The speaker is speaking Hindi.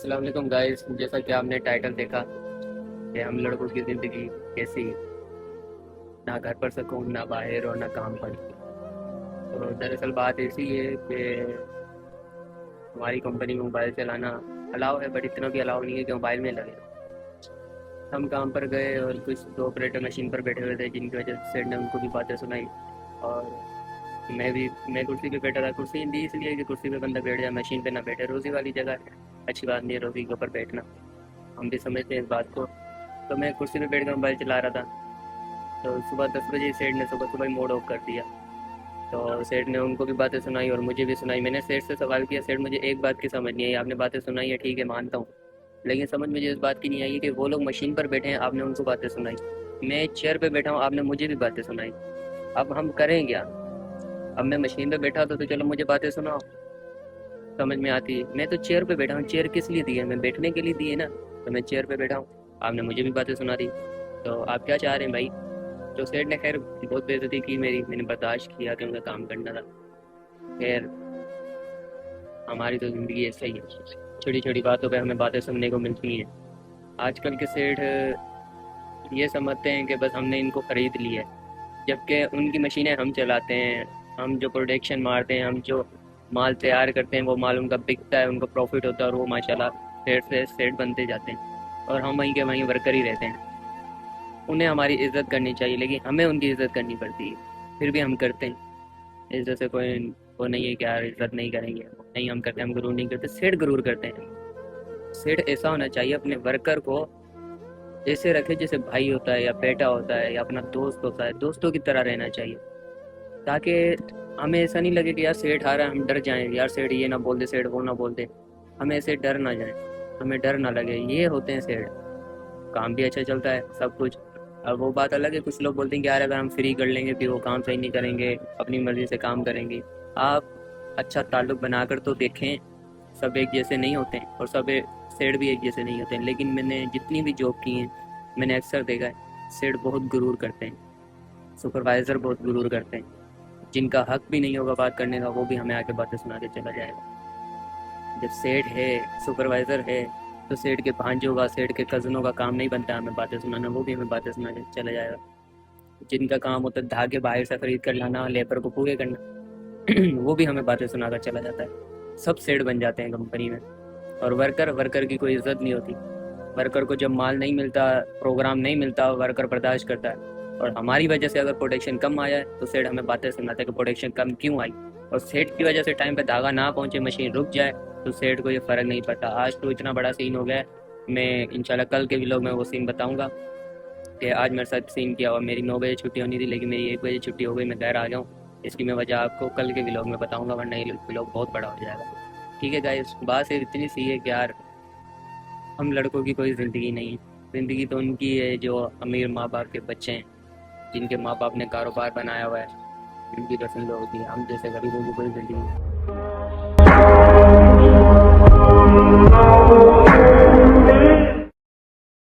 अस्सलाम वालेकुम गाइस। जैसा कि आपने टाइटल देखा कि हम लड़कों की ज़िंदगी कैसी, ना घर पर सुकून, ना बाहर और ना काम पर। तो दरअसल बात ऐसी है कि हमारी कंपनी में मोबाइल चलाना अलाउ है, बट इतना भी अलाउ नहीं है कि मोबाइल में लगे। हम काम पर गए और कुछ दो ऑपरेटर मशीन पर बैठे हुए थे, जिनकी वजह से सेठ ने उनको भी बातें सुनाई। और मैं कुर्सी पे बैठा था। कुर्सी दी इसलिए कि कुर्सी पे बंदा बैठ जाए, मशीन पे ना बैठे। रोज़ी वाली जगह है, अच्छी बात नहीं है रोज़ी के ऊपर बैठना, हम भी समझते हैं इस बात को। तो मैं कुर्सी पे बैठ कर मोबाइल चला रहा था। तो सुबह 10 बजे सेठ ने सुबह सुबह ही मोड ऑफ कर दिया। तो सेठ ने उनको भी बातें सुनाई और मुझे भी सुनाई। मैंने सेठ से सवाल किया, सेठ मुझे एक बात की समझ नहीं आई, आपने बातें सुनाई है ठीक है मानता हूँ, लेकिन समझ मुझे इस बात की नहीं आई कि वो लोग मशीन पर बैठे हैं, आपने उनको बातें सुनाई। मैं चेयर पे बैठा हूँ, आपने मुझे भी बातें सुनाई। अब हम करें क्या? अब मैं मशीन पे बैठा था तो चलो मुझे बातें सुनाओ, समझ में आती है। मैं तो चेयर पे बैठा हूँ, चेयर किस लिए दी है? मैं बैठने के लिए दी है ना। तो मैं चेयर पे बैठा हूँ, आपने मुझे भी बातें सुना दी। तो आप क्या चाह रहे हैं भाई? तो सेठ ने खैर बहुत बेइज्जती की मेरी, मैंने बर्दाश्त किया कि उनका काम करना था। खैर, हमारी तो ज़िंदगी ऐसा ही है, छोटी छोटी बातों पे हमें बातें सुनने को मिलती हैं। आजकल के सेठ ये समझते हैं कि बस हमने इनको ख़रीद लिया है, जबकि उनकी मशीनें हम चलाते हैं। हम जो प्रोडक्शन मारते हैं, हम जो माल तैयार करते हैं, वो माल उनका बिकता है, उनको प्रॉफिट होता है और वो माशाल्लाह सेठ से सेठ बनते जाते हैं, और हम वहीं के वहीं वर्कर ही रहते हैं। उन्हें हमारी इज्जत करनी चाहिए, लेकिन हमें उनकी इज्जत करनी पड़ती है, फिर भी हम करते हैं। इज्जत से कोई वो नहीं है कि यार इज्जत नहीं करेंगे, नहीं हम करते, हम गुरूर नहीं करते। सेठ गुरूर करते हैं। सेठ ऐसा होना चाहिए, अपने वर्कर को ऐसे रखे जैसे भाई होता है या बेटा होता है या अपना दोस्त होता है, दोस्तों की तरह रहना चाहिए, ताकि हमें ऐसा नहीं लगे कि यार सेठ आ रहा है हम डर जाएं, यार सेठ ये ना बोल दे, सेठ वो ना बोल दे। हमें ऐसे डर ना जाए, हमें डर ना लगे। ये होते हैं सेठ। काम भी अच्छा चलता है सब कुछ। अब वो बात अलग है, कुछ लोग बोलते हैं कि यार अगर हम फ्री कर लेंगे फिर वो काम सही नहीं करेंगे, अपनी मर्जी से काम करेंगे। आप अच्छा ताल्लुक बनाकर तो देखें, सब एक जैसे नहीं होते हैं और सेठ भी एक जैसे नहीं होते हैं। लेकिन मैंने जितनी भी जॉब की हैं, मैंने अक्सर देखा है सेठ बहुत गुरूर करते हैं, सुपरवाइज़र बहुत गुरूर करते हैं। जिनका हक भी नहीं होगा बात करने का, वो भी हमें आके बातें सुना के चला जाएगा। जब सेठ है, सुपरवाइज़र है, तो सेठ के भांजों का, सेठ के कज़नों का काम नहीं बनता हमें बातें सुनाना, वो भी हमें बातें सुना के चला जाएगा। जिनका काम होता है धागे बाहर से खरीद कर लाना, लेबर को पूरे करना वो भी हमें बातें सुना कर चला जाता है। सब सेठ बन जाते हैं कंपनी में। और वर्कर की कोई इज्जत नहीं होती। वर्कर को जब माल नहीं मिलता, प्रोग्राम नहीं मिलता, वर्कर बर्दाश्त करता है। और हमारी वजह से अगर प्रोडक्शन कम आया है तो सेठ हमें बातें सुनाते हैं कि प्रोडक्शन कम क्यों आई। और सेठ की वजह से टाइम पे धागा ना पहुंचे, मशीन रुक जाए, तो सेठ को ये फ़र्क नहीं पड़ता। आज तो इतना बड़ा सीन हो गया है, मैं इंशाल्लाह कल के व्लॉग में वो सीन बताऊंगा कि आज मेरे साथ सीन किया हुआ। मेरी 9 बजे छुट्टी होनी थी, लेकिन मेरी 1 बजे छुट्टी हो गई, मैं घर आ गया हूँ। इसकी मैं वजह आपको कल के व्लॉग में बताऊंगा, वरना ये व्लॉग बहुत बड़ा हो जाएगा। ठीक है गाइस, बात सिर्फ इतनी सी है कि यार हम लड़कों की कोई ज़िंदगी नहीं है। ज़िंदगी तो उनकी है जो अमीर माँ बाप के बच्चे हैं, जिनके माँ बाप ने कारोबार बनाया हुआ है, उनकी तो सुन लो होती है। हम जैसे गरीबों की कोई ज़िंदगी नहीं।